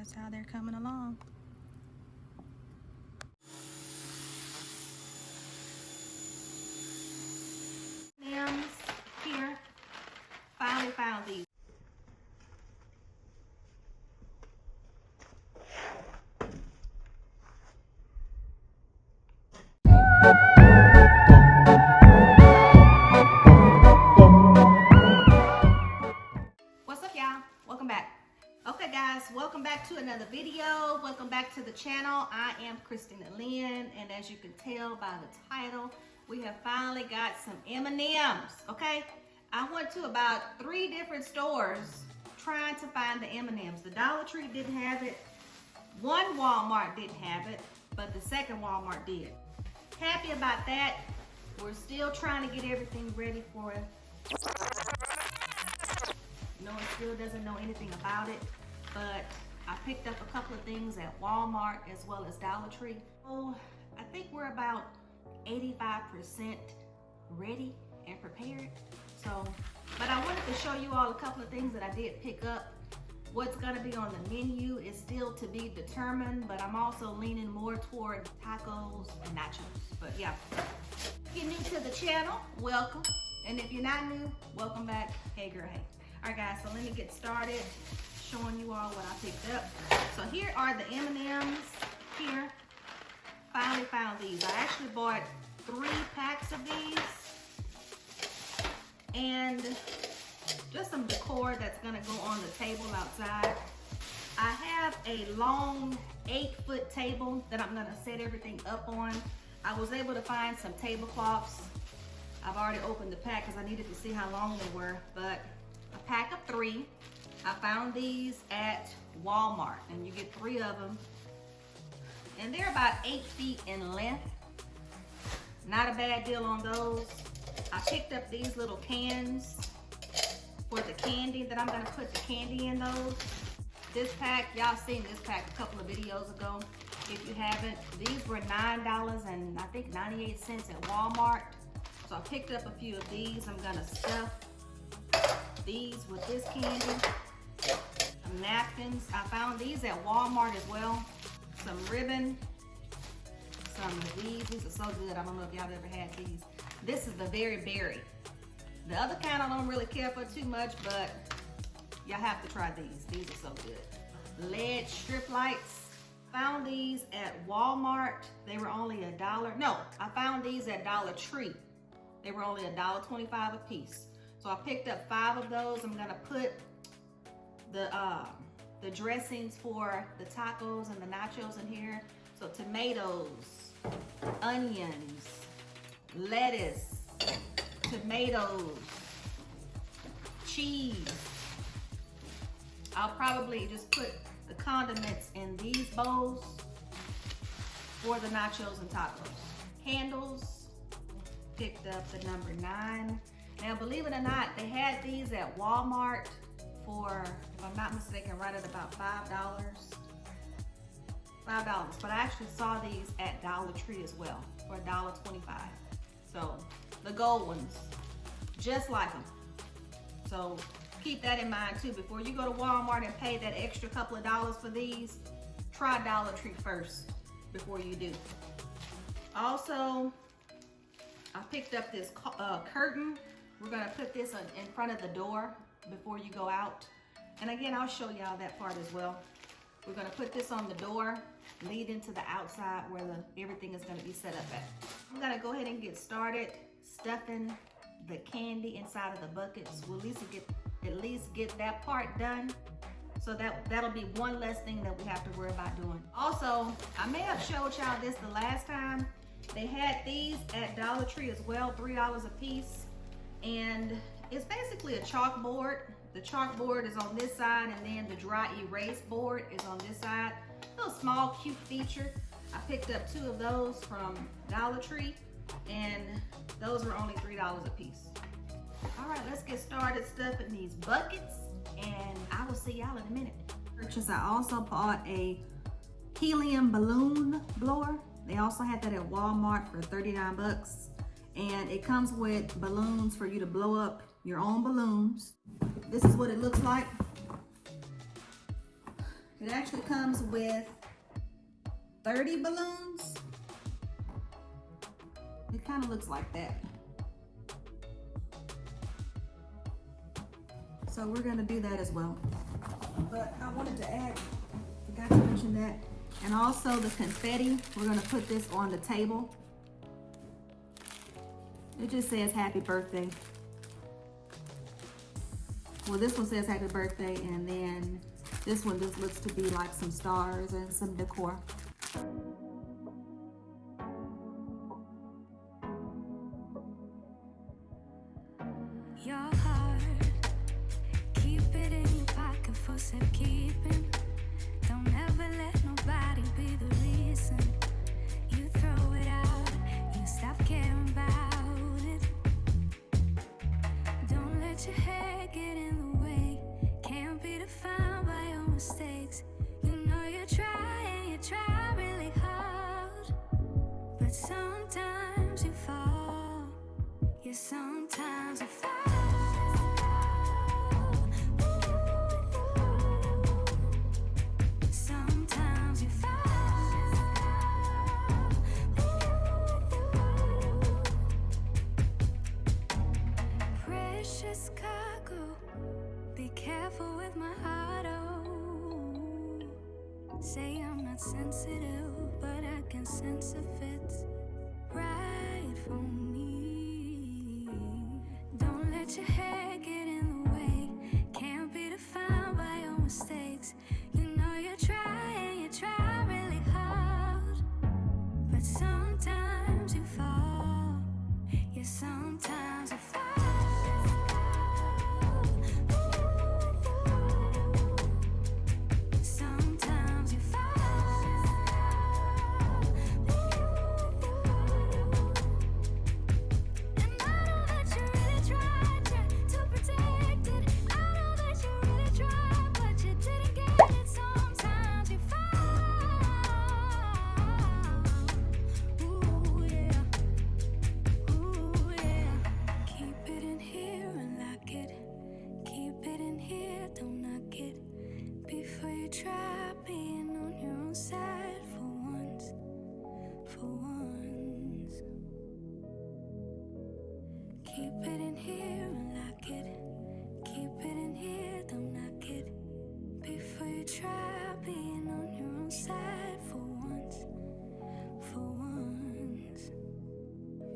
That's how they're coming along. Names here. Finally found these. What's up, y'all? Welcome back. Okay guys, welcome back to another video. Welcome back to the channel. I am Christina Lynn, and as you can tell by the title, we have finally got some M&Ms, okay? I went to about 3 different stores trying to find the M&Ms. The Dollar Tree didn't have it. One Walmart didn't have it, but the second Walmart did. Happy about that. We're still trying to get everything ready for it. Noah still doesn't know anything about it, but I picked up a couple of things at Walmart as well as Dollar Tree. Oh, I think we're about 85% ready and prepared. So, but I wanted to show you all a couple of things that I did pick up. What's gonna be on the menu is still to be determined, but I'm also leaning more toward tacos and nachos. But yeah, if you're new to the channel, welcome. And if you're not new, welcome back. Hey girl, hey. All right guys, so let me get started showing you all what I picked up. So here are the M&Ms here. Finally found these. I actually bought 3 packs of these. And just some decor that's gonna go on the table outside. I have a long 8-foot table that I'm gonna set everything up on. I was able to find some tablecloths. I've already opened the pack because I needed to see how long they were, but a pack of 3. I found these at Walmart, and you get 3 of them. And they're about 8 feet in length. Not a bad deal on those. I picked up these little cans for the candy that I'm gonna put the candy in those. This pack, y'all seen this pack a couple of videos ago. If you haven't, these were $9 and I think 98 cents at Walmart. So I picked up a few of these. I'm gonna stuff these with this candy. Some napkins. I found these at Walmart as well. Some ribbon. Some of these. These are so good. I don't know if y'all ever had these. This is the Very Berry. The other kind I don't really care for too much, but y'all have to try these. These are so good. LED strip lights. Found these at Walmart. They were only $1. No, I found these at Dollar Tree. They were only $1.25 a piece. So I picked up 5 of those. I'm gonna put the dressings for the tacos and the nachos in here. So tomatoes, onions, lettuce, tomatoes, cheese. I'll probably just put the condiments in these bowls for the nachos and tacos. Candles, picked up the number 9. Now, believe it or not, they had these at Walmart for, if I'm not mistaken, right at about $5. $5, but I actually saw these at Dollar Tree as well for $1.25. So the gold ones, just like them. So keep that in mind too. Before you go to Walmart and pay that extra couple of dollars for these, try Dollar Tree first before you do. Also, I picked up this curtain. We're gonna put this in front of the door before you go out. And again, I'll show y'all that part as well. We're gonna put this on the door, leading to the outside where everything is gonna be set up at. I'm gonna go ahead and get started stuffing the candy inside of the buckets. We'll at least get that part done. So that'll be one less thing that we have to worry about doing. Also, I may have showed y'all this the last time. They had these at Dollar Tree as well, $3 a piece. And it's basically a chalkboard. The chalkboard is on this side, and then the dry erase board is on this side. Little small, cute feature. I picked up 2 of those from Dollar Tree, and those were only $3 a piece. All right, let's get started stuffing these buckets, and I will see y'all in a minute. I also bought a helium balloon blower. They also had that at Walmart for 39 bucks. And it comes with balloons for you to blow up your own balloons. This is what it looks like. It actually comes with 30 balloons. It kind of looks like that. So we're gonna do that as well. But I wanted to add, forgot to mention that. And also the confetti, we're gonna put this on the table. It just says happy birthday. Well, this one says happy birthday, and then this one just looks to be like some stars and some decor. Your heart, keep it in your pocket for safekeeping. Don't ever let nobody be the reason you throw it out. You stop caring about it. Don't let your head get in the way. Can't be defined by your mistakes. You know you try really hard, but sometimes you fall. Yeah, sometimes you fall. Sometimes you fall. Precious cargo, be careful with my heart, oh. Say I'm not sensitive, but I can sense if it's right for me. Don't let your head get in the way. Can't be defined by your mistakes. You know you try really hard, but sometimes you fall. Yeah, sometimes you fall. Sometimes you fall. And I know that you really tried to protect it. I know that you really tried, but you didn't get it. Sometimes you fall. Ooh, yeah. Ooh, yeah. Keep it in here and lock it. Keep it in here, don't knock it. Before you try being on your own side for once. For once. Keep it in here and lock it. Keep it in here, don't knock it. Before you try being on your own side for once. For once.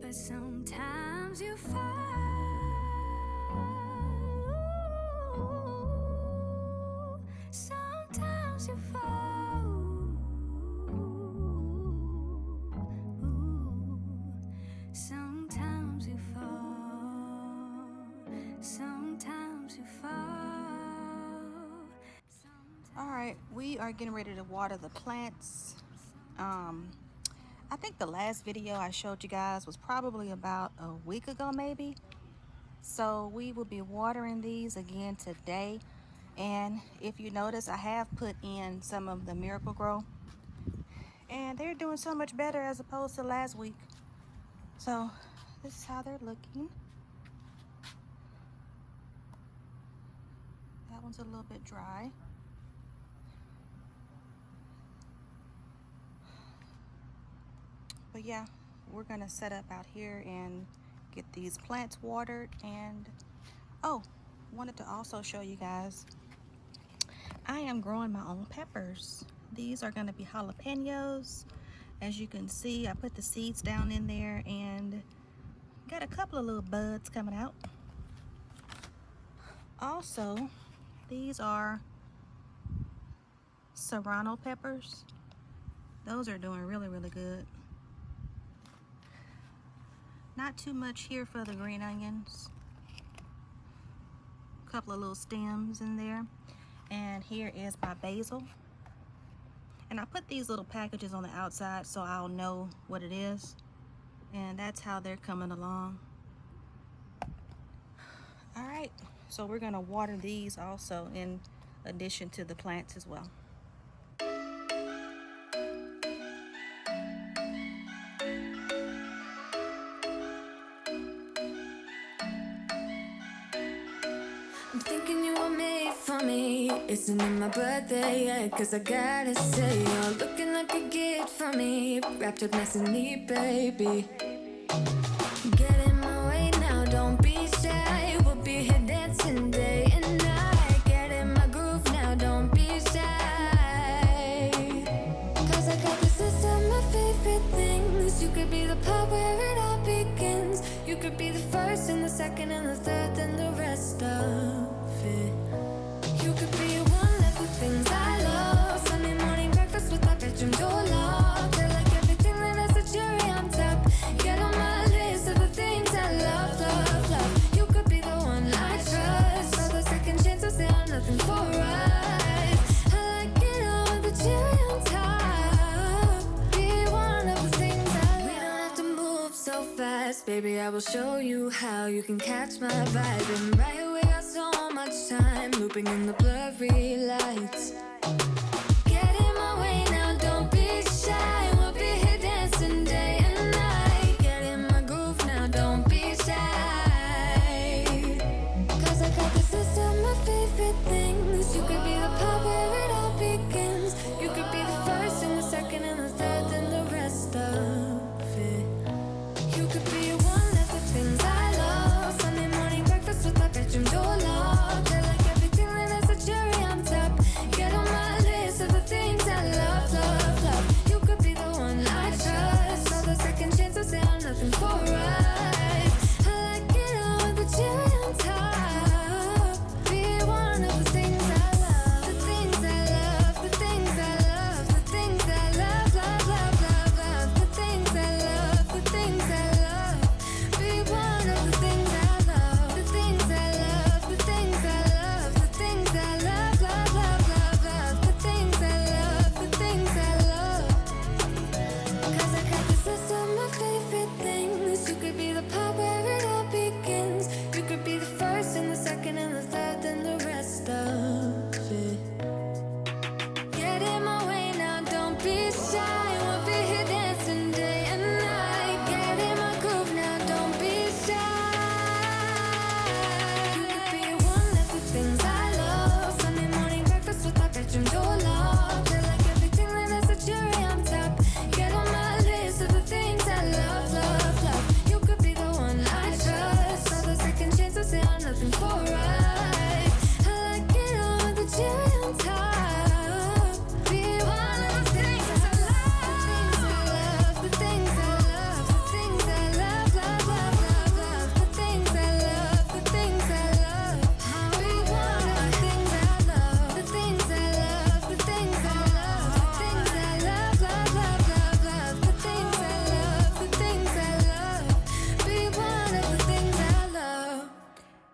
But sometimes you fall. Sometimes you fall. Sometimes you fall. Sometimes you fall. All right, we are getting ready to water the plants. I think the last video I showed you guys was probably about a week ago, maybe. So we will be watering these again today. And if you notice, I have put in some of the Miracle Grow, and they're doing so much better as opposed to last week. So this is how they're looking. That one's a little bit dry. But yeah, we're gonna set up out here and get these plants watered. And oh, wanted to also show you guys, I am growing my own peppers. These are gonna be jalapenos. As you can see, I put the seeds down in there and got a couple of little buds coming out. Also, these are serrano peppers. Those are doing really, really good. Not too much here for the green onions. A couple of little stems in there. And here is my basil. And I put these little packages on the outside so I'll know what it is. And that's how they're coming along. All right, so we're gonna water these also in addition to the plants as well. I'm thinking you were made for me. Isn't it my birthday yet? Cause I gotta say, you're looking like a gift for me, wrapped up nice and neat, baby. Get in my way now, don't be shy. We'll be here dancing day and night. Get in my groove now, don't be shy. Cause I got this list of my favorite things. You could be the part where it all begins. You could be the first and the second and the third and the rest of it. You could be one of the things I love. Sunday morning breakfast with our bedroom door locked. I like everything that has a cherry on top. Get on my list of the things I love, love, love. You could be the one I trust. All the second chances, they are nothing for us. I like it all with the cherry on top. Be one of the things I love. We don't have to move so fast, baby. I will show you how you can catch my vibe. And right away, got so much time looping in the blurry lights. Get in my way now, don't be shy. We'll be here dancing day and night. Get in my groove now, don't be shy. Cause I got this list of my favorite things. You could be the part where it all begins. You could be the first and the second and the third and the rest of it. You could be one of the things I love. Sunday morning breakfast with our bedroom door locked. I like everything that has a cherry on top. Get on my list of the things I love, love, love. You could be the one I trust. All the second chances, they are nothing for us. I like it all with the cherry on top. Be one of the things I love. The things I love, the things I love, the things I love, love, love, love, love. The things I love, the things I love. Be one of the things I love. The things I love, the things I love, the things I love, love, love, love, love. The things I love, the things I love. Cause I got this list of my favorite things. You could be the part where it all begins. You could be the first and the second and the third and the rest of it. Get in my way now, don't be shy. We'll be here dancing day and night. Get in my groove now, don't be shy. You could be one of the things I love. Sunday morning breakfast with our bedroom door locked. I like everything that has a cherry on top. Get on my list of the things I love, love, love. You could be the one I trust. All the second chances, they are nothing for us. I like it all with the cherry on top. Be one of the things I love. The things I love, the things I love, the things I love, love, love, love, love. The things I love, the things I love. Be one of the things I love. The things I love, the things I love, the things I love, love, love, love, love. The things I love, the things I love. Be one of the things I love.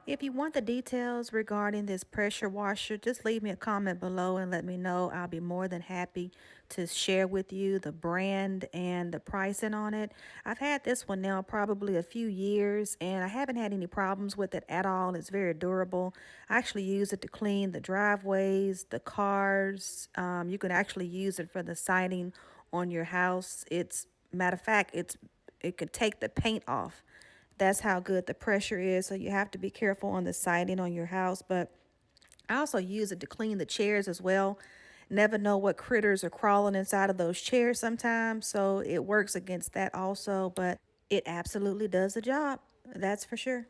If you want the details regarding this pressure washer, just leave me a comment below and let me know. I'll be more than happy to share with you the brand and the pricing on it. I've had this one now probably a few years and I haven't had any problems with it at all. It's very durable. I actually use it to clean the driveways, the cars. You can actually use it for the siding on your house. Matter of fact, it could take the paint off. That's how good the pressure is. So you have to be careful on the siding on your house. But I also use it to clean the chairs as well. Never know what critters are crawling inside of those chairs sometimes. So it works against that also. But it absolutely does the job. That's for sure.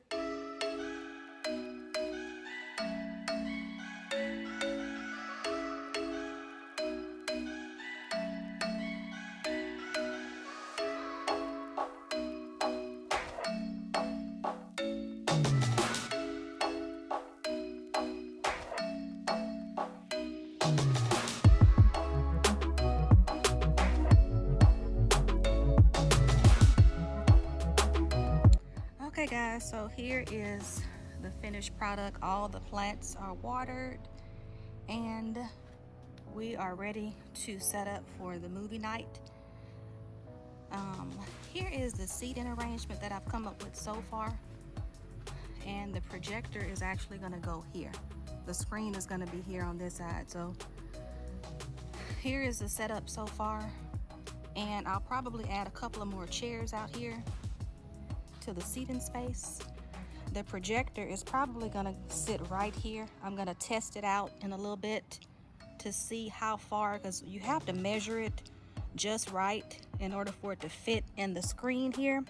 Okay guys, so here is the finished product. All the plants are watered and we are ready to set up for the movie night. Here is the seating arrangement that I've come up with so far, and the projector is actually going to go here. The screen is going to be here on this side. So here is the setup so far, and I'll probably add a couple of more chairs out here to the seating space. the projector is probably gonna sit right here. I'm gonna test it out in a little bit to see how far, because you have to measure it just right in order for it to fit in the screen here.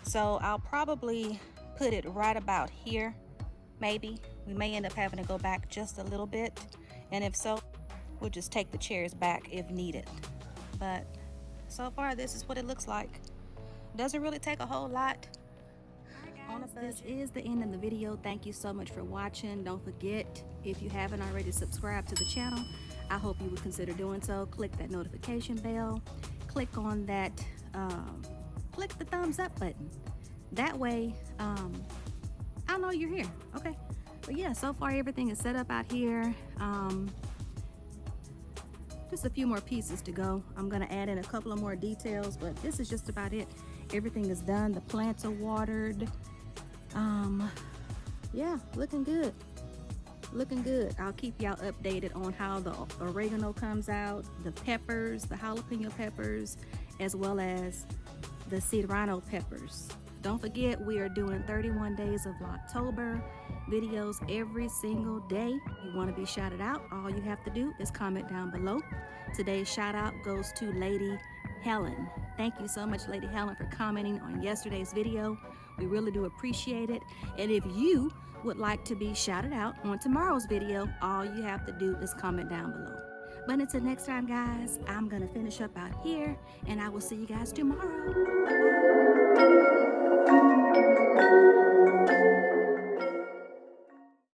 So I'll probably put it right about here. Maybe we may end up having to go back just a little bit, and if so, we'll just take the chairs back if needed. But so far, this is what it looks like. Doesn't really take a whole lot on a budget. This is the end of the video. Thank you so much for watching. Don't forget, if you haven't already subscribed to the channel, I hope you would consider doing so. Click that notification bell. Click on that, click the thumbs up button. That way, I know you're here, okay? But yeah, so far everything is set up out here. Just a few more pieces to go. I'm gonna add in a couple of more details, but this is just about it. Everything is done. The plants are watered. Yeah, looking good. Looking good. I'll keep y'all updated on how the oregano comes out, the peppers, the jalapeno peppers, as well as the serrano peppers. Don't forget, we are doing 31 days of Vlogtober videos every single day. You want to be shouted out, all you have to do is comment down below. Today's shout out goes to Lady Helen. Thank you so much, Lady Helen, for commenting on yesterday's video. We really do appreciate it. And if you would like to be shouted out on tomorrow's video, all you have to do is comment down below. But until next time, guys, I'm gonna finish up out here, and I will see you guys tomorrow. Bye-bye.